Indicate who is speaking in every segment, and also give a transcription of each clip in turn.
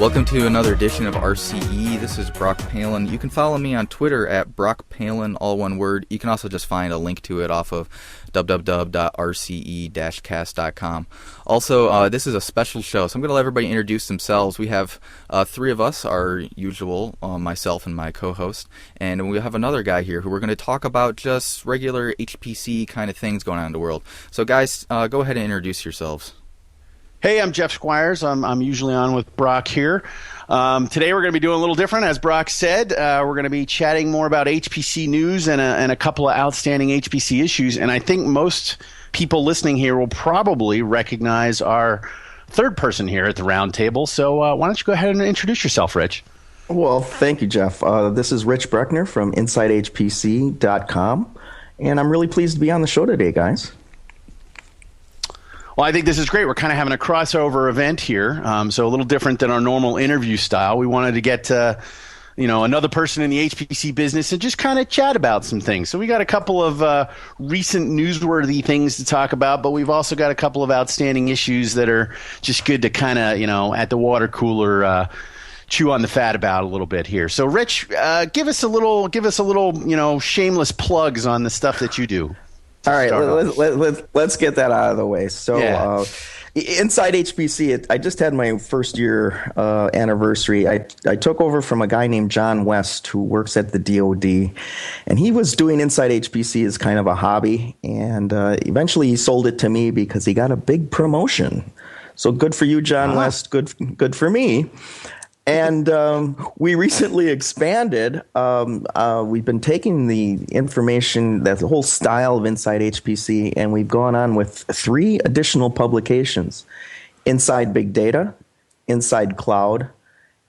Speaker 1: Welcome to another edition of RCE. This is Brock Palen. You can follow me on Twitter at Brock Palen, all one word. You can also just find a link to it off of www.rce-cast.com. Also, this is a special show, so I'm going to let everybody introduce themselves. We have three of us, our usual, myself and my co-host, and we have another guy here who we're going to talk about just regular HPC kind of things going on in the world. So guys, go ahead and introduce yourselves.
Speaker 2: Hey, I'm Jeff Squyres. I'm usually on with Brock here. Today we're going to be doing a little different. As Brock said, we're going to be chatting more about HPC news and a couple of outstanding HPC issues. And I think most people listening here will probably recognize our third person here at the round table. So why don't you go ahead and introduce yourself, Rich?
Speaker 3: Well, thank you, Jeff. This is Rich Brueckner from InsideHPC.com. And I'm really pleased to be on the show today, guys.
Speaker 2: Well, I think this is great. We're kind of having a crossover event here, so a little different than our normal interview style. We wanted to get another person in the HPC business and just kind of chat about some things. So we got a couple of recent newsworthy things to talk about, but we've also got a couple of outstanding issues that are just good to kind of, at the water cooler chew on the fat about a little bit here. So, Rich, give us a little, shameless plugs on the stuff that you do.
Speaker 3: All right, let's get that out of the way. So, Inside HPC, I just had my first year anniversary. I took over from a guy named John West who works at the DoD, and he was doing Inside HPC as kind of a hobby, and eventually he sold it to me because he got a big promotion. So good for you, John West. Good for me. And we recently expanded. We've been taking the information, that the whole style of Inside HPC, and we've gone on with 3 additional publications: Inside Big Data, Inside Cloud,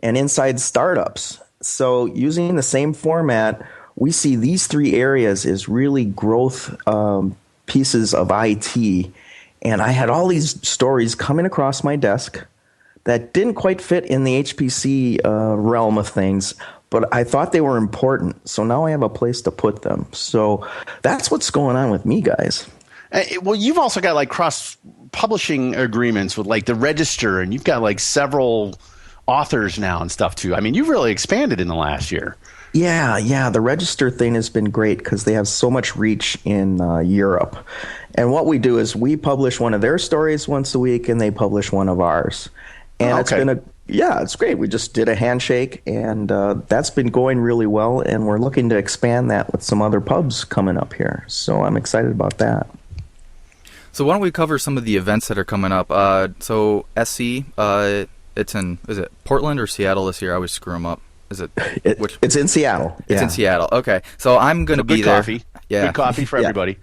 Speaker 3: and Inside Startups. So using the same format, we see these 3 areas as really growth pieces of IT. And I had all these stories coming across my desk that didn't quite fit in the HPC realm of things, but I thought they were important. So now I have a place to put them. So that's what's going on with me, guys.
Speaker 2: Well, you've also got like cross-publishing agreements with like the Register, and you've got like several authors now and stuff too. I mean, you've really expanded in the last year.
Speaker 3: Yeah. The Register thing has been great because they have so much reach in Europe. And what we do is we publish one of their stories once a week, and they publish one of ours. And it's great. We just did a handshake, and that's been going really well, and we're looking to expand that with some other pubs coming up here. So I'm excited about that.
Speaker 1: So why don't we cover some of the events that are coming up? So SC, it's in, is it Portland or Seattle this year? I always screw them up. Is it?
Speaker 3: It's in Seattle.
Speaker 1: It's in Seattle. Okay. So I'm going to be there.
Speaker 2: Coffee. Yeah. Good coffee for everybody.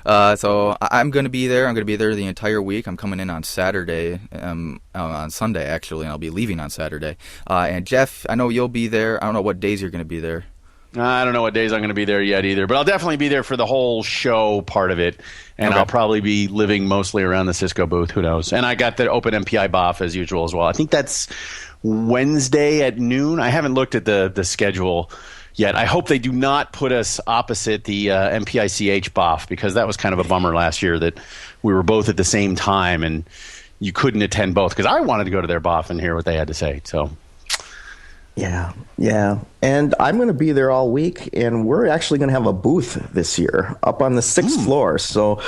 Speaker 1: So I'm going to be there. I'm going to be there the entire week. I'm coming in on Saturday, on Sunday actually, and I'll be leaving on Saturday. And Jeff, I know you'll be there. I don't know what days you're going to be there.
Speaker 2: I don't know what days I'm going to be there yet either, but I'll definitely be there for the whole show part of it, and I'll probably be living mostly around the Cisco booth. Who knows? And I got the Open MPI BOF as usual as well. I think that's Wednesday at noon. I haven't looked at the schedule yet. I hope they do not put us opposite the MPICH BOF, because that was kind of a bummer last year that we were both at the same time and you couldn't attend both, because I wanted to go to their BOF and hear what they had to say. So,
Speaker 3: yeah. And I'm going to be there all week, and we're actually going to have a booth this year up on the 6th floor. So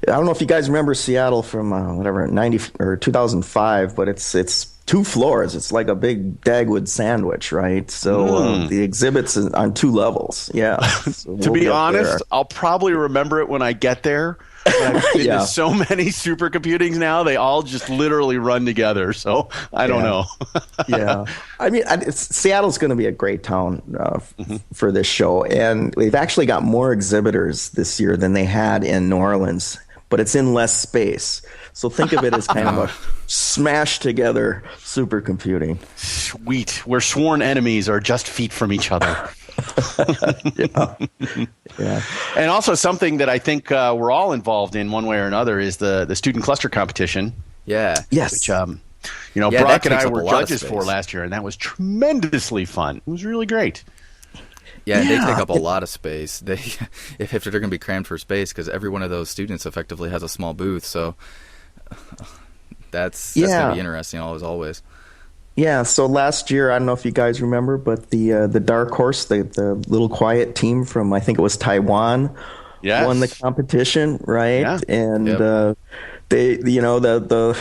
Speaker 3: I don't know if you guys remember Seattle from 90 or 2005, but it's 2 floors. It's like a big Dagwood sandwich, right? So the exhibit's on 2 levels. Yeah. So
Speaker 2: to be honest, I'll probably remember it when I get there. I've been to so many supercomputings now, they all just literally run together. So I don't know.
Speaker 3: Yeah. I mean, Seattle's going to be a great town for this show. And they've actually got more exhibitors this year than they had in New Orleans, but it's in less space. So think of it as kind of a smashed together supercomputing.
Speaker 2: Sweet. Where sworn enemies are just feet from each other.
Speaker 3: Yeah.
Speaker 2: And also something that I think we're all involved in one way or another is the student cluster competition.
Speaker 1: Yeah.
Speaker 3: Yes.
Speaker 2: Which, Brock and I were judges for last year, and that was tremendously fun. It was really great.
Speaker 1: Yeah, they take up a lot of space. If they're going to be crammed for space, because every one of those students effectively has a small booth, so that's going to be interesting as always.
Speaker 3: Yeah, so last year, I don't know if you guys remember, but the dark horse, the little quiet team from I think it was Taiwan, won the
Speaker 2: Yes.
Speaker 3: competition, right?
Speaker 2: Yeah.
Speaker 3: And
Speaker 1: Yep.
Speaker 3: they, the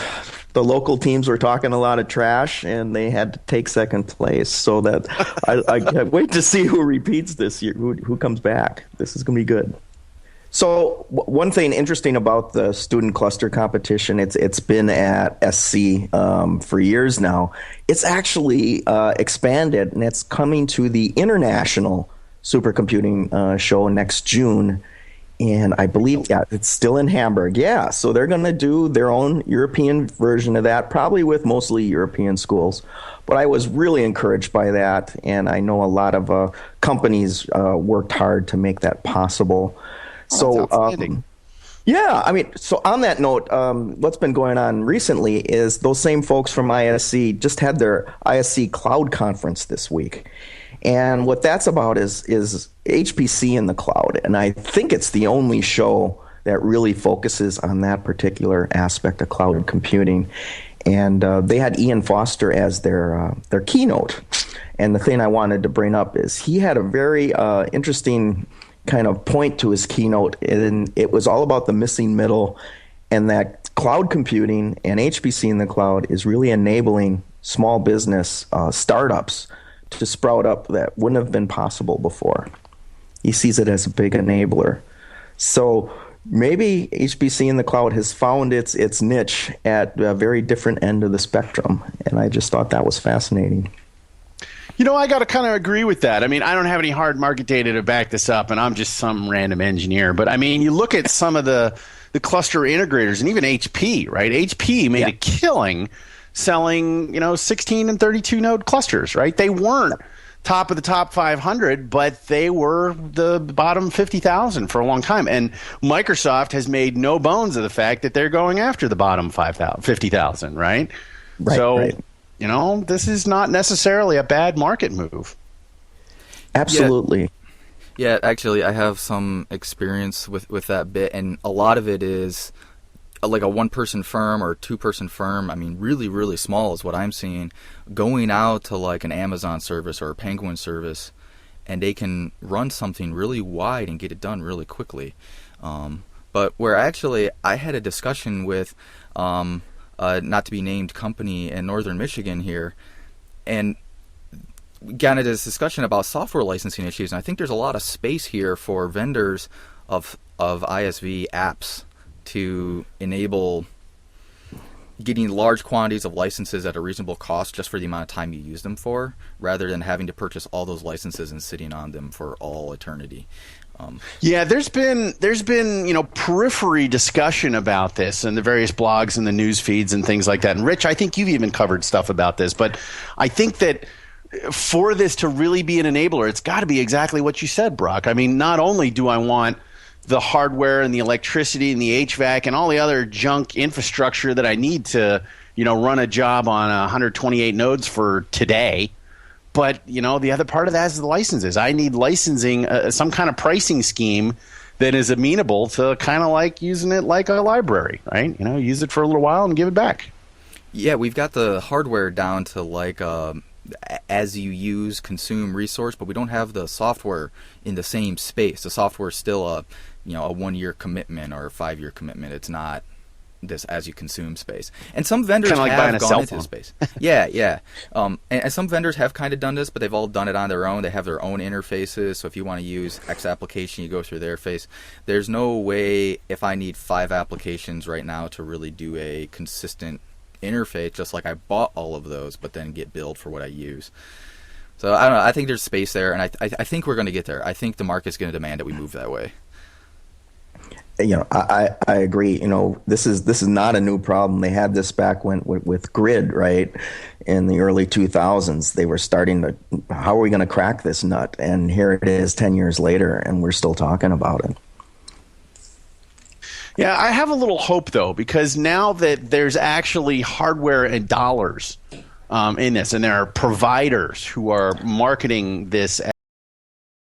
Speaker 3: local teams were talking a lot of trash, and they had to take second place. So that I can't wait to see who repeats this year, who comes back. This is going to be good. So one thing interesting about the student cluster competition, it's been at SC for years now. It's actually expanded, and it's coming to the International Supercomputing show next June. And I believe, yeah, it's still in Hamburg. Yeah, so they're going to do their own European version of that, probably with mostly European schools. But I was really encouraged by that, and I know a lot of companies worked hard to make that possible.
Speaker 2: Oh, that's outstanding.
Speaker 3: Yeah, I mean, so on that note, what's been going on recently is those same folks from ISC just had their ISC Cloud Conference this week. And what that's about is HPC in the cloud. And I think it's the only show that really focuses on that particular aspect of cloud computing. And they had Ian Foster as their keynote. And the thing I wanted to bring up is he had a very interesting kind of point to his keynote, and it was all about the missing middle, and that cloud computing and HPC in the cloud is really enabling small business startups to sprout up that wouldn't have been possible before. He sees it as a big enabler. So maybe HPC in the cloud has found its niche at a very different end of the spectrum, and I just thought that was fascinating.
Speaker 2: You know, I got to kind of agree with that. I mean, I don't have any hard market data to back this up, and I'm just some random engineer. But I mean, you look at some of the cluster integrators, and even HP, right? HP made a killing selling, 16 and 32 node clusters, right? They weren't top of the top 500, but they were the bottom 50,000 for a long time. And Microsoft has made no bones of the fact that they're going after the bottom 50,000, right?
Speaker 3: Right.
Speaker 2: This is not necessarily a bad market move.
Speaker 3: Absolutely.
Speaker 1: Yeah, actually, I have some experience with that bit, and a lot of it is like a one-person firm or two-person firm. I mean, really, really small is what I'm seeing, going out to like an Amazon service or a Penguin service, and they can run something really wide and get it done really quickly. But where actually I had a discussion with not to be named company in northern Michigan here, and we got into this discussion about software licensing issues, and I think there's a lot of space here for vendors of ISV apps to enable getting large quantities of licenses at a reasonable cost just for the amount of time you use them for, rather than having to purchase all those licenses and sitting on them for all eternity.
Speaker 2: Yeah, there's been periphery discussion about this in the various blogs and the news feeds and things like that. And Rich, I think you've even covered stuff about this, but I think that for this to really be an enabler, it's got to be exactly what you said, Brock. I mean, not only do I want the hardware and the electricity and the HVAC and all the other junk infrastructure that I need to, run a job on 128 nodes for today, but, the other part of that is the licenses. I need licensing, some kind of pricing scheme that is amenable to kind of like using it like a library, right? Use it for a little while and give it back.
Speaker 1: Yeah, we've got the hardware down to like as you use, consume resource, but we don't have the software in the same space. The software is still a 1-year commitment or a 5-year commitment. It's not this as you consume space. And some vendors
Speaker 2: like
Speaker 1: have gone into the space. Yeah. And some vendors have kind of done this, but they've all done it on their own. They have their own interfaces. So if you want to use X application, you go through their face. There's no way if I need 5 applications right now to really do a consistent interface, just like I bought all of those, but then get billed for what I use. So I don't know. I think there's space there, and I think we're going to get there. I think the market's going to demand that we move that way.
Speaker 3: I agree. This is not a new problem. They had this back when with Grid, right? In the early 2000s, they were starting to, how are we going to crack this nut? And here it is 10 years later, and we're still talking about it.
Speaker 2: Yeah, I have a little hope, though, because now that there's actually hardware and dollars in this, and there are providers who are marketing this